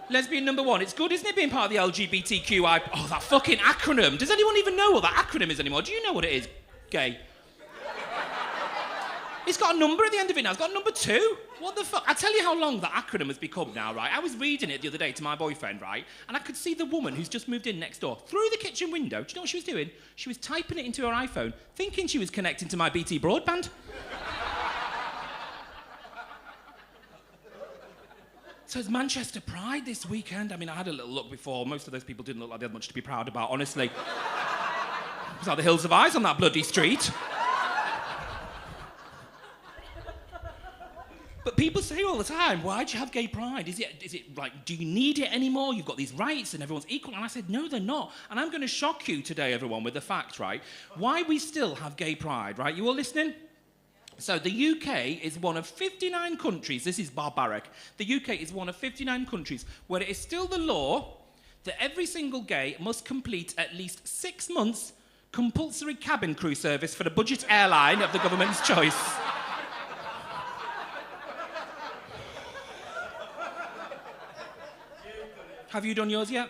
Lesbian number one. It's good, isn't it, being part of the LGBTQI... Oh, that fucking acronym. Does anyone even know what that acronym is anymore? Do you know what it is? Gay. It's got a number at the end of it now. It's got number 2. What the fuck? I tell you how long that acronym has become now, right? I was reading it the other day to my boyfriend, right? And I could see the woman who's just moved in next door through the kitchen window. Do you know what she was doing? She was typing it into her iPhone, thinking she was connecting to my BT broadband. So it's Manchester Pride this weekend. I mean, I had a little look before. Most of those people didn't look like they had much to be proud about, honestly. It was like the hills of eyes on that bloody street. But people say all the time, why'd you have gay pride? Is it like, do you need it anymore? You've got these rights and everyone's equal. And I said, no, they're not. And I'm going to shock you today, everyone, with the fact, right? Why we still have gay pride, right? You all listening? So the UK is one of 59 countries, this is barbaric, the UK is one of 59 countries where it is still the law that every single gay must complete at least 6 months compulsory cabin crew service for a budget airline of the government's choice. Have you done yours yet?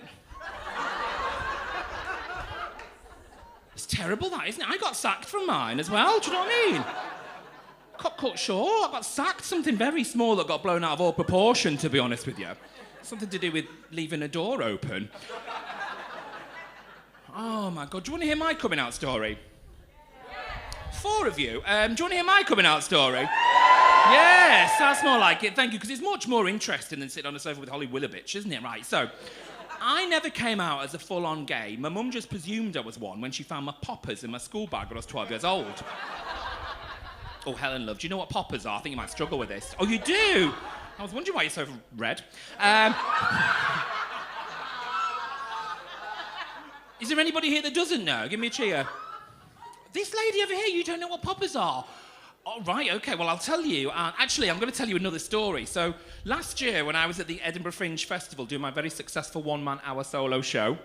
It's terrible, that, isn't it? I got sacked from mine as well, do you know what I mean? Cut short, I got sacked. Something very small that got blown out of all proportion, to be honest with you. Something to do with leaving a door open. Oh, my God. Do you want to hear my coming out story? 4 of you. Do you want to hear my coming out story? Yes, that's more like it. Thank you, because it's much more interesting than sitting on a sofa with Holly Willoughbitch, isn't it? Right, so... I never came out as a full-on gay. My mum just presumed I was one when she found my poppers in my school bag when I was 12 years old. Oh, Helen, love, do you know what poppers are? I think you might struggle with this. Oh, you do? I was wondering why you're so red. Is there anybody here that doesn't know? Give me a cheer. This lady over here, you don't know what poppers are? Oh, right, OK, well, I'll tell you. Actually, I'm going to tell you another story. So, last year, when I was at the Edinburgh Fringe Festival doing my very successful one-man-hour solo show...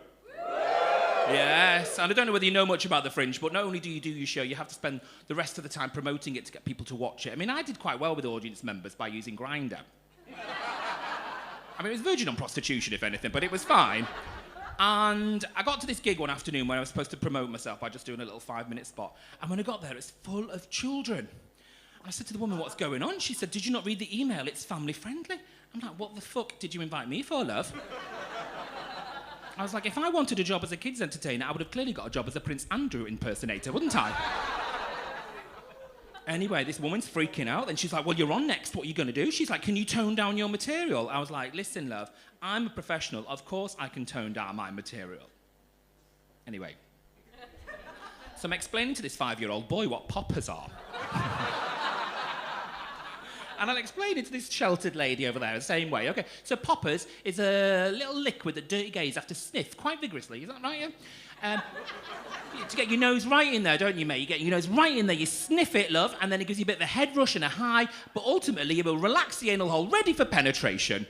Yes, and I don't know whether you know much about the Fringe, but not only do you do your show, you have to spend the rest of the time promoting it to get people to watch it. I mean, I did quite well with audience members by using Grindr. I mean, it was verging on prostitution, if anything, but it was fine. And I got to this gig one afternoon where I was supposed to promote myself by just doing a little 5-minute spot. And when I got there, it's full of children. I said to the woman, what's going on? She said, did you not read the email? It's family friendly. I'm like, what the fuck did you invite me for, love? I was like, if I wanted a job as a kids' entertainer, I would have clearly got a job as a Prince Andrew impersonator, wouldn't I? Anyway, this woman's freaking out, and she's like, well, you're on next, what are you going to do? She's like, can you tone down your material? I was like, listen, love, I'm a professional. Of course I can tone down my material. Anyway. So I'm explaining to this 5-year-old boy what poppers are. And I'll explain it to this sheltered lady over there the same way. OK, so poppers is a little liquid that dirty gays have to sniff quite vigorously. Is that right, yeah? To get your nose right in there, don't you, mate? You get your nose right in there, you sniff it, love, and then it gives you a bit of a head rush and a high, but ultimately it will relax the anal hole, ready for penetration.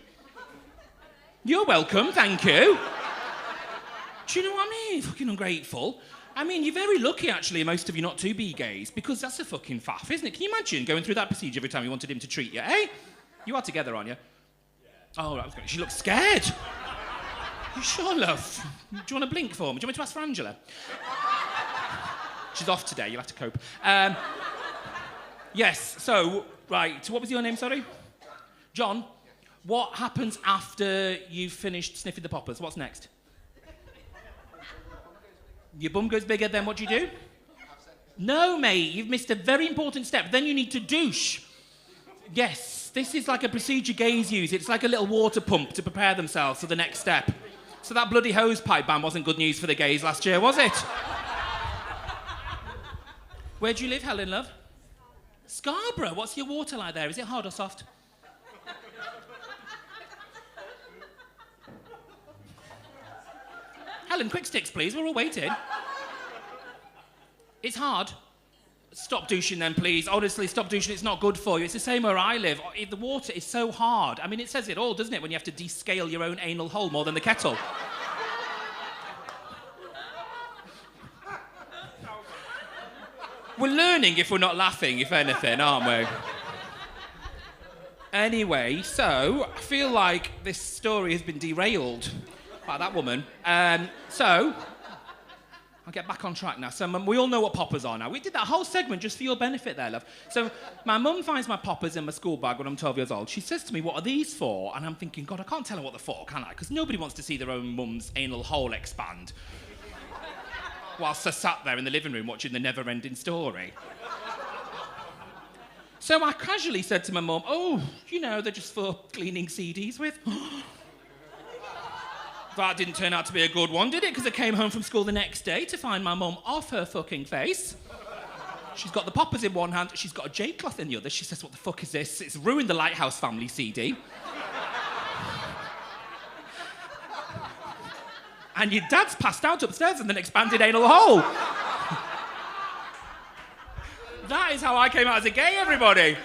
You're welcome, thank you. Do you know what I mean? Fucking ungrateful. I mean, you're very lucky, actually, most of you not to be gays, because that's a fucking faff, isn't it? Can you imagine going through that procedure every time you wanted him to treat you, eh? You are together, aren't you? Yeah. Oh, that was great. She looks scared. You sure, love? Do you want to blink for me? Do you want me to ask for Angela? She's off today, you'll have to cope. Yes, so, right, so what was your name, sorry? John. What happens after you've finished sniffing the poppers? What's next? Your bum goes bigger, then what do you do? No, mate, you've missed a very important step. Then you need to douche. Yes, this is like a procedure gays use. It's like a little water pump to prepare themselves for the next step. So that bloody hosepipe ban wasn't good news for the gays last year, was it? Where do you live, Helen, love? Scarborough. What's your water like there? Is it hard or soft? Helen, quick sticks, please. We're all waiting. It's hard. Stop douching then, please. Honestly, stop douching. It's not good for you. It's the same where I live. The water is so hard. I mean, it says it all, doesn't it, when you have to descale your own anal hole more than the kettle. We're learning if we're not laughing, if anything, aren't we? Anyway, so I feel like this story has been derailed by that woman. So I'll get back on track now. So we all know what poppers are now. We did that whole segment just for your benefit there, love. So my mum finds my poppers in my school bag when I'm 12 years old. She says to me, what are these for? And I'm thinking, God, I can't tell her what they're for, can I? Because nobody wants to see their own mum's anal hole expand whilst they're sat there in the living room watching the never-ending story. So I casually said to my mum, oh, you know, they're just for cleaning CDs with. That didn't turn out to be a good one, did it? Because I came home from school the next day to find my mum off her fucking face. She's got the poppers in one hand, she's got a J-cloth in the other. She says, what the fuck is this? It's ruined the Lighthouse Family CD. And your dad's passed out upstairs in an expanded anal hole. That is how I came out as a gay, everybody.